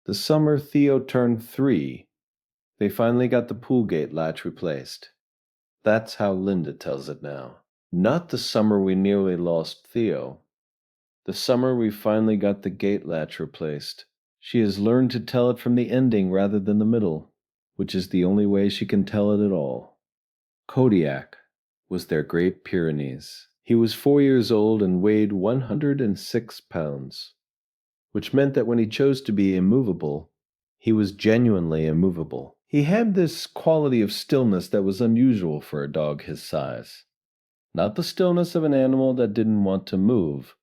The summer Theo turned 3, they finally got the pool gate latch replaced. That's how Linda tells it now. Not the summer we nearly lost Theo. The summer we finally got the gate latch replaced. She has learned to tell it from the ending rather than the middle, which is the only way she can tell it at all. Kodiak was their Great Pyrenees. He was 4 years old and weighed 106 pounds, which meant that when he chose to be immovable, he was genuinely immovable. He had this quality of stillness that was unusual for a dog his size. Not the stillness of an animal that didn't want to move,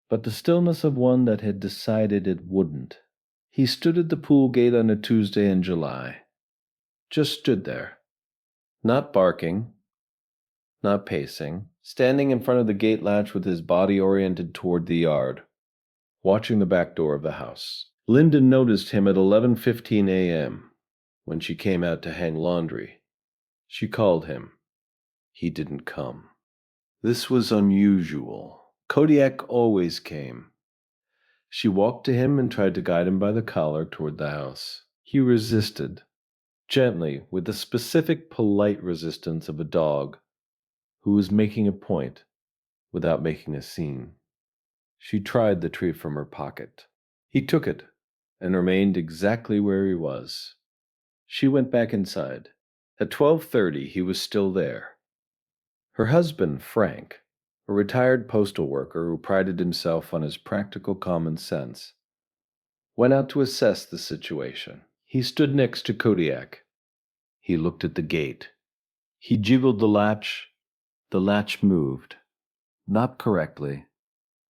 but the stillness of one that had decided it wouldn't. He stood at the pool gate on a Tuesday in July. Just stood there. Not barking, not pacing, standing in front of the gate latch with his body oriented toward the yard, watching the back door of the house. Linda noticed him at 11:15 a.m. when she came out to hang laundry. She called him. He didn't come. This was unusual. Kodiak always came. She walked to him and tried to guide him by the collar toward the house. He resisted, gently, with the specific polite resistance of a dog who was making a point without making a scene. She tried the treat from her pocket. He took it and remained exactly where he was. She went back inside. At 12:30, he was still there. Her husband, Frank, a retired postal worker who prided himself on his practical common sense, went out to assess the situation. He stood next to Kodiak. He looked at the gate. He jiggled the latch. The latch moved. Not correctly.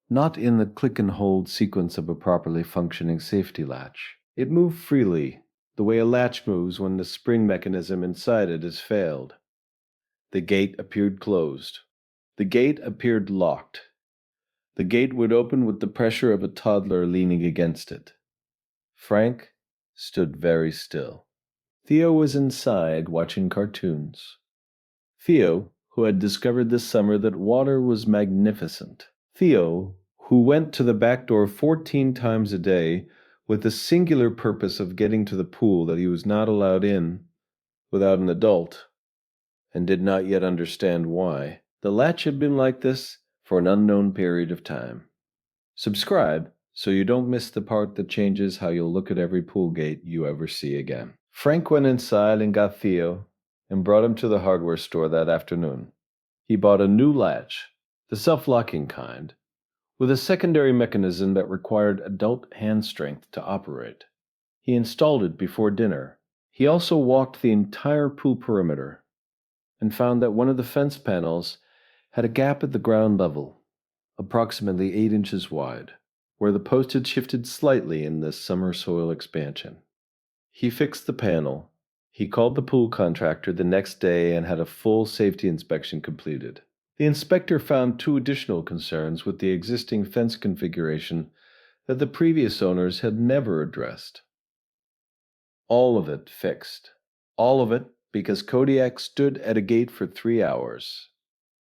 Not in the click-and-hold sequence of a properly functioning safety latch. It moved freely, the way a latch moves when the spring mechanism inside it has failed. The gate appeared closed. The gate appeared locked. The gate would open with the pressure of a toddler leaning against it. Frank stood very still. Theo was inside watching cartoons. Theo, who had discovered this summer that water was magnificent. Theo, who went to the back door 14 times a day with the singular purpose of getting to the pool that he was not allowed in without an adult, and did not yet understand why. The latch had been like this for an unknown period of time. Subscribe so you don't miss the part that changes how you'll look at every pool gate you ever see again. Frank went inside and got Theo and brought him to the hardware store that afternoon. He bought a new latch, the self-locking kind, with a secondary mechanism that required adult hand strength to operate. He installed it before dinner. He also walked the entire pool perimeter and found that one of the fence panels had a gap at the ground level, approximately 8 inches wide, where the post had shifted slightly in this summer soil expansion. He fixed the panel. He called the pool contractor the next day and had a full safety inspection completed. The inspector found 2 additional concerns with the existing fence configuration that the previous owners had never addressed. All of it fixed. All of it because Kodiak stood at a gate for 3 hours.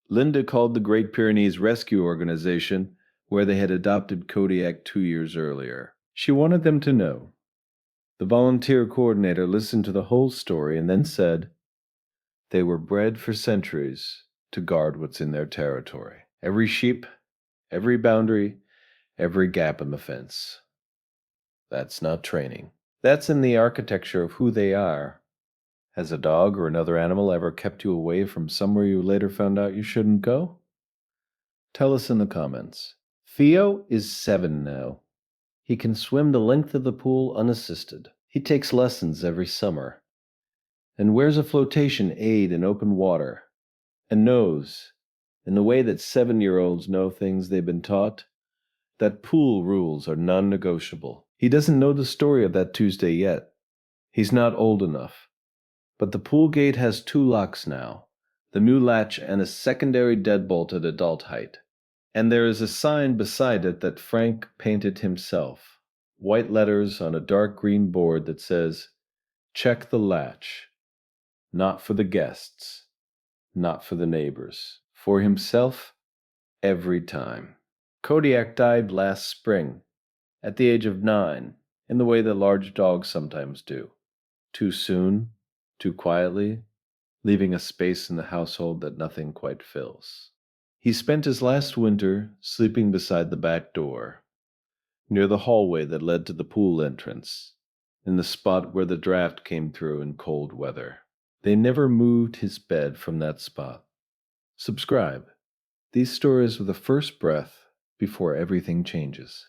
Linda called the Great Pyrenees Rescue Organization, where they had adopted Kodiak 2 years earlier. She wanted them to know. The volunteer coordinator listened to the whole story and then said, they were bred for centuries to guard what's in their territory. Every sheep, every boundary, every gap in the fence. That's not training. That's in the architecture of who they are. Has a dog or another animal ever kept you away from somewhere you later found out you shouldn't go? Tell us in the comments. Theo is 7 now. He can swim the length of the pool unassisted. He takes lessons every summer and wears a flotation aid in open water and knows, in the way that 7-year-olds know things they've been taught, that pool rules are non-negotiable. He doesn't know the story of that Tuesday yet. He's not old enough. But the pool gate has 2 locks now, the new latch and a secondary deadbolt at adult height. And there is a sign beside it that Frank painted himself, white letters on a dark green board that says, "Check the latch. Not for the guests, not for the neighbors. For himself, every time." Kodiak died last spring, at the age of 9, in the way that large dogs sometimes do. Too soon, too quietly, leaving a space in the household that nothing quite fills. He spent his last winter sleeping beside the back door, near the hallway that led to the pool entrance, in the spot where the draft came through in cold weather. They never moved his bed from that spot. Subscribe. These stories are the first breath before everything changes.